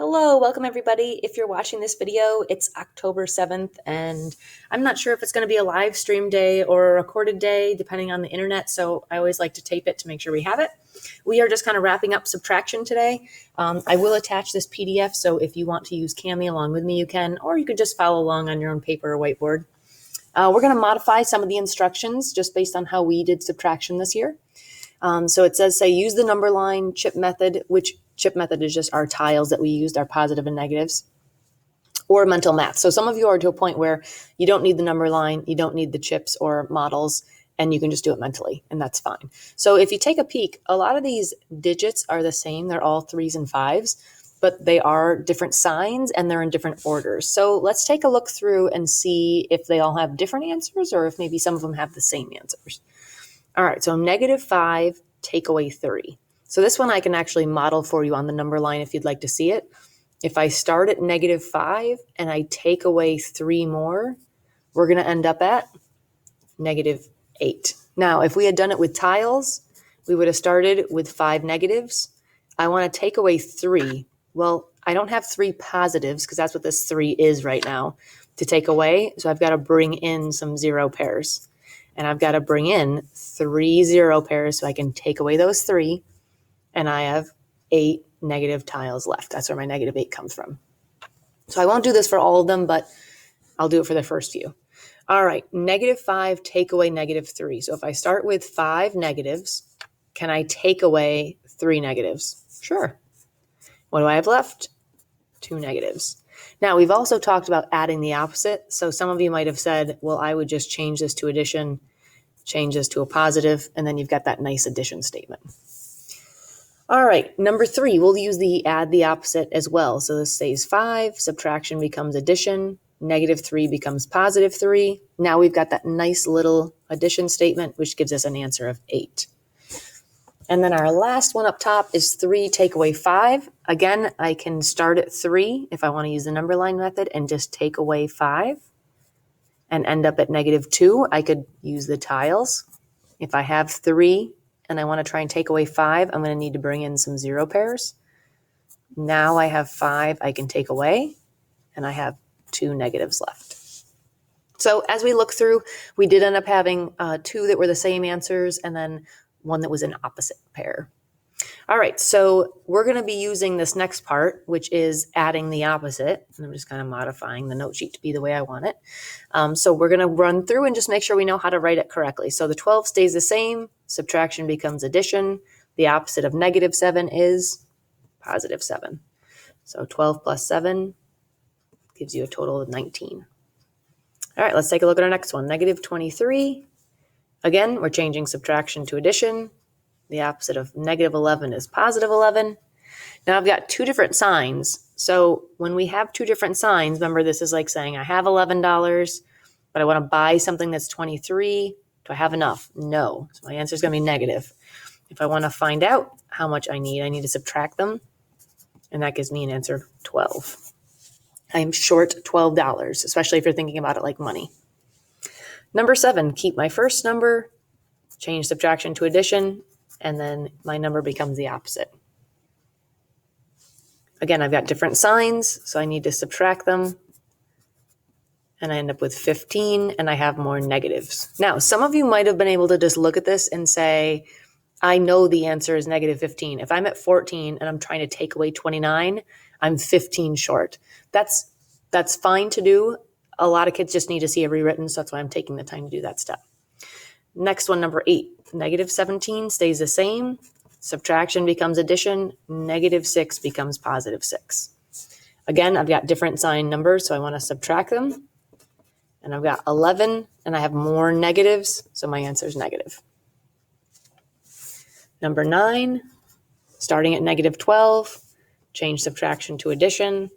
Hello, welcome everybody. If you're watching this video, it's October 7th, and I'm not sure if it's going to be a live stream day or a recorded day, depending on the internet, so I always like to tape it to make sure we have it. We are just kind of wrapping up subtraction today. I will attach this PDF, so if you want to use Cami along with me, you can, or you could just follow along on your own paper or whiteboard. We're going to modify some of the instructions just based on how we did subtraction this year. So it says, use the number line chip method, which chip method is just our tiles that we used, our positive and negatives, or mental math. So some of you are to a point where you don't need the number line, you don't need the chips or models, and you can just do it mentally, and that's fine. So if you take a peek, a lot of these digits are the same. They're all 3s and 5s, but they are different signs and they're in different orders. So let's take a look through and see if they all have different answers or if maybe some of them have the same answers. All right, so -5, take away 3. So this one I can actually model for you on the number line if you'd like to see it. If I start at -5 and I take away 3 more, we're going to end up at -8. Now, if we had done it with tiles, we would have started with 5 negatives. I want to take away 3. Well, I don't have 3 positives because that's what this 3 is right now to take away. So I've got to bring in some 0 pairs. And I've got to bring in 3 0 pairs so I can take away those 3. And I have 8 negative tiles left. That's where my -8 comes from. So I won't do this for all of them, but I'll do it for the first few. All right, -5, take away -3. So if I start with 5 negatives, can I take away 3 negatives? Sure. What do I have left? 2 negatives. Now, we've also talked about adding the opposite. So some of you might have said, well, I would just change this to addition, change this to a positive, and then you've got that nice addition statement. All right, number 3, we'll use the add the opposite as well. So this stays 5, subtraction becomes addition, -3 becomes +3. Now we've got that nice little addition statement, which gives us an answer of 8. And then our last one up top is 3, take away 5. Again, I can start at 3 if I want to use the number line method and just take away 5 and end up at -2. I could use the tiles. If I have 3 and I want to try and take away 5, I'm going to need to bring in some 0 pairs. Now I have 5 I can take away, and I have 2 negatives left. So as we look through, we did end up having 2 that were the same answers, and then 1 that was an opposite pair. All right, so we're going to be using this next part, which is adding the opposite. And I'm just kind of modifying the note sheet to be the way I want it. So we're going to run through and just make sure we know how to write it correctly. So the 12 stays the same. Subtraction becomes addition. The opposite of -7 is +7. So 12 plus 7 gives you a total of 19. All right, let's take a look at our next one. -23. Again, we're changing subtraction to addition. The opposite of -11 is +11. Now I've got 2 different signs. So when we have 2 different signs, remember this is like saying I have $11, but I want to buy something that's 23. Do I have enough? No. So my answer is going to be negative. If I want to find out how much I need to subtract them. And that gives me an answer of 12. I am short $12, especially if you're thinking about it like money. Number 7, keep my first number, change subtraction to addition, and then my number becomes the opposite. Again, I've got different signs, so I need to subtract them. And I end up with 15, and I have more negatives. Now, some of you might have been able to just look at this and say, I know the answer is -15. If I'm at 14 and I'm trying to take away 29, I'm 15 short. That's fine to do. A lot of kids just need to see it rewritten, so that's why I'm taking the time to do that step. Next one, number 8. -17 stays the same. Subtraction becomes addition. -6 becomes +6. Again, I've got different sign numbers, so I want to subtract them. And I've got 11, and I have more negatives, so my answer is negative. Number 9, starting at -12, change subtraction to addition.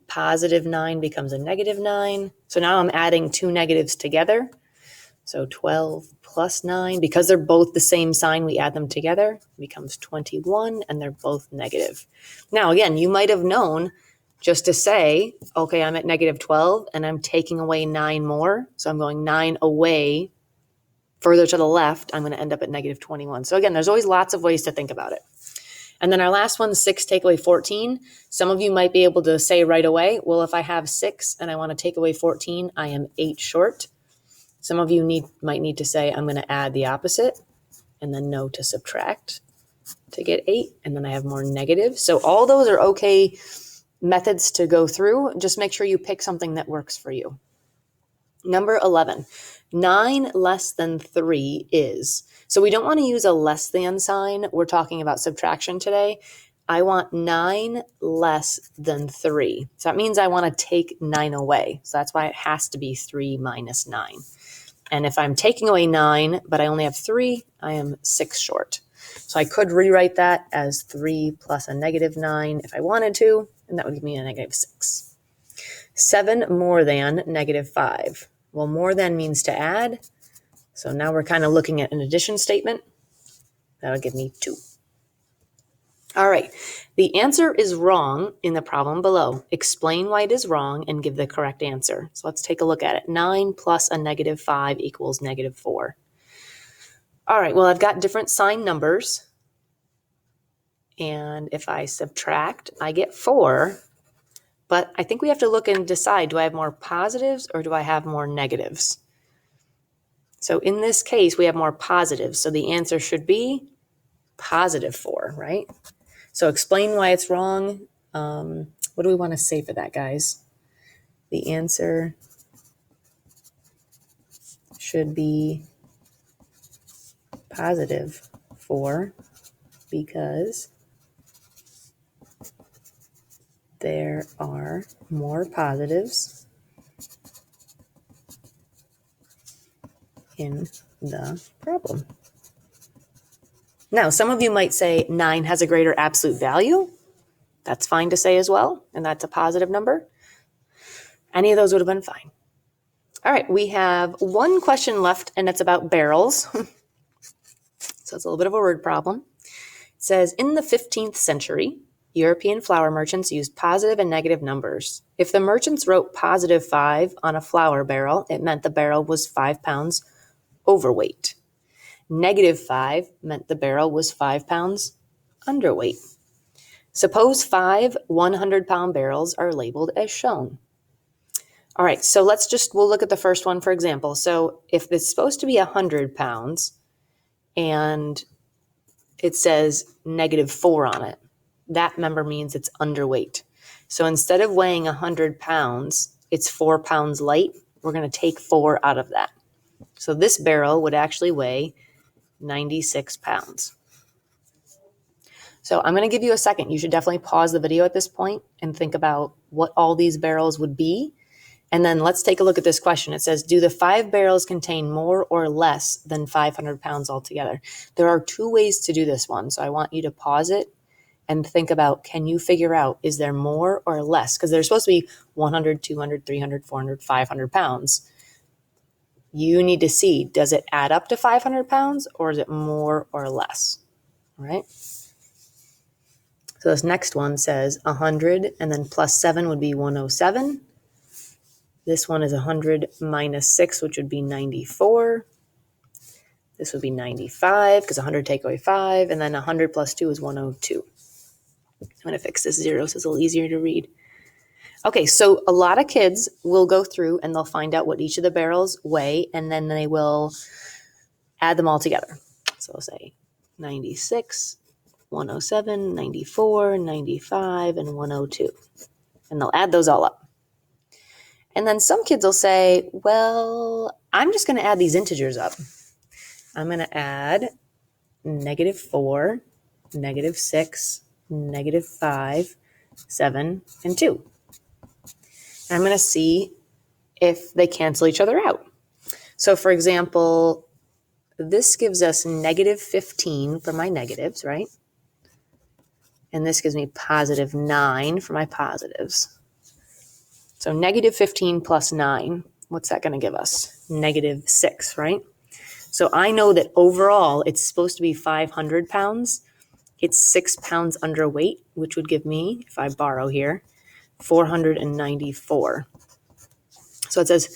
+9 becomes a -9. So now I'm adding 2 negatives together. So 12 plus 9, because they're both the same sign, we add them together, it becomes 21, and they're both negative. Now, again, you might have known just to say, okay, I'm at -12, and I'm taking away 9 more. So I'm going 9 away. Further to the left, I'm going to end up at -21. So again, there's always lots of ways to think about it. And then our last one, 6 take away 14. Some of you might be able to say right away, well, if I have 6 and I want to take away 14, I am 8 short. Some of you might need to say, I'm going to add the opposite, and then know to subtract to get 8, and then I have more negatives. So all those are okay methods to go through. Just make sure you pick something that works for you. Number 11, 9 less than 3 is. So we don't want to use a less than sign. We're talking about subtraction today. I want 9 less than 3. So that means I want to take 9 away. So that's why it has to be 3 minus 9. And if I'm taking away 9, but I only have 3, I am 6 short. So I could rewrite that as 3 plus a negative 9 if I wanted to, and that would give me a negative 6. 7 more than negative 5. Well, more than means to add. So now we're kind of looking at an addition statement. That'll give me 2. All right. The answer is wrong in the problem below. Explain why it is wrong and give the correct answer. So let's take a look at it. 9 plus a negative 5 equals negative 4. All right. Well, I've got different sign numbers. And if I subtract, I get 4. But I think we have to look and decide, do I have more positives or do I have more negatives? So in this case, we have more positives. So the answer should be positive 4, right? So explain why it's wrong. What do we want to say for that, guys? The answer should be positive 4 because there are more positives in the problem. Now, some of you might say 9 has a greater absolute value. That's fine to say as well, and that's a positive number. Any of those would have been fine. All right, we have one question left, and it's about barrels. So it's a little bit of a word problem. It says, in the 15th century, European flour merchants used positive and negative numbers. If the merchants wrote positive 5 on a flour barrel, it meant the barrel was 5 pounds overweight. Negative 5 meant the barrel was 5 pounds underweight. Suppose 5 100-pound barrels are labeled as shown. All right, so we'll look at the first one for example. So if it's supposed to be 100 pounds and it says negative 4 on it, that number means it's underweight. So instead of weighing 100 pounds, it's 4 pounds light. We're going to take 4 out of that. So this barrel would actually weigh 96 pounds. So I'm going to give you a second. You should definitely pause the video at this point and think about what all these barrels would be. And then let's take a look at this question. It says, do the 5 barrels contain more or less than 500 pounds altogether? There are 2 ways to do this one. So I want you to pause it and think about, can you figure out, is there more or less? Because there's supposed to be 100, 200, 300, 400, 500 pounds. You need to see, does it add up to 500 pounds or is it more or less? All right. So this next one says 100 and then plus 7 would be 107. This one is 100 minus 6, which would be 94. This would be 95 because 100 take away 5. And then 100 plus 2 is 102. I'm going to fix this 0 so it's a little easier to read. Okay, so a lot of kids will go through and they'll find out what each of the barrels weigh, and then they will add them all together. So I'll say 96, 107, 94, 95, and 102. And they'll add those all up. And then some kids will say, well, I'm just going to add these integers up. I'm going to add negative 4, negative 6, negative 5, 7, and 2. I'm going to see if they cancel each other out. So for example, this gives us negative 15 for my negatives, right? And this gives me positive 9 for my positives. So negative 15 plus 9, what's that going to give us? Negative 6, right? So I know that overall it's supposed to be 500 pounds. It's 6 pounds underweight, which would give me, if I borrow here, 494. So it says,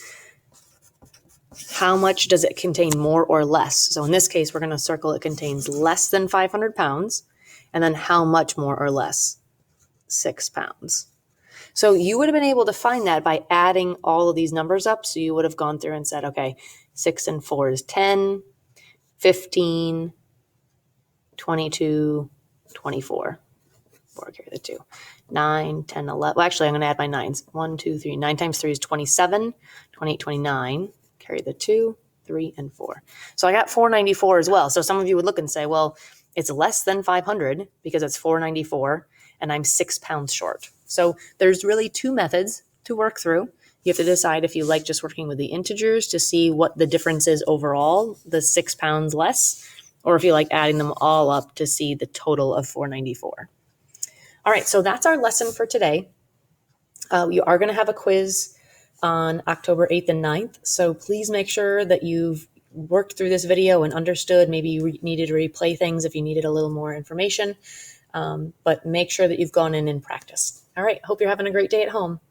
how much does it contain more or less? So in this case, we're going to circle it contains less than 500 pounds. And then how much more or less? 6 pounds. So you would have been able to find that by adding all of these numbers up. So you would have gone through and said, okay, 6 and 4 is 10, 15, 22, 24. 4, carry the 2. 9, 10, 11. Well, actually, I'm going to add my 9s. 1, 2, 3. 9 times 3 is 27. 28, 29. Carry the 2, 3, and 4. So I got 494 as well. So some of you would look and say, well, it's less than 500 because it's 494 and I'm 6 pounds short. So there's really two methods to work through. You have to decide if you like just working with the integers to see what the difference is overall, the 6 pounds less, or if you like adding them all up to see the total of 494. All right, so that's our lesson for today. You are going to have a quiz on October 8th and 9th, so please make sure that you've worked through this video and understood. Maybe you needed to replay things if you needed a little more information, but make sure that you've gone in and practiced. All right, hope you're having a great day at home.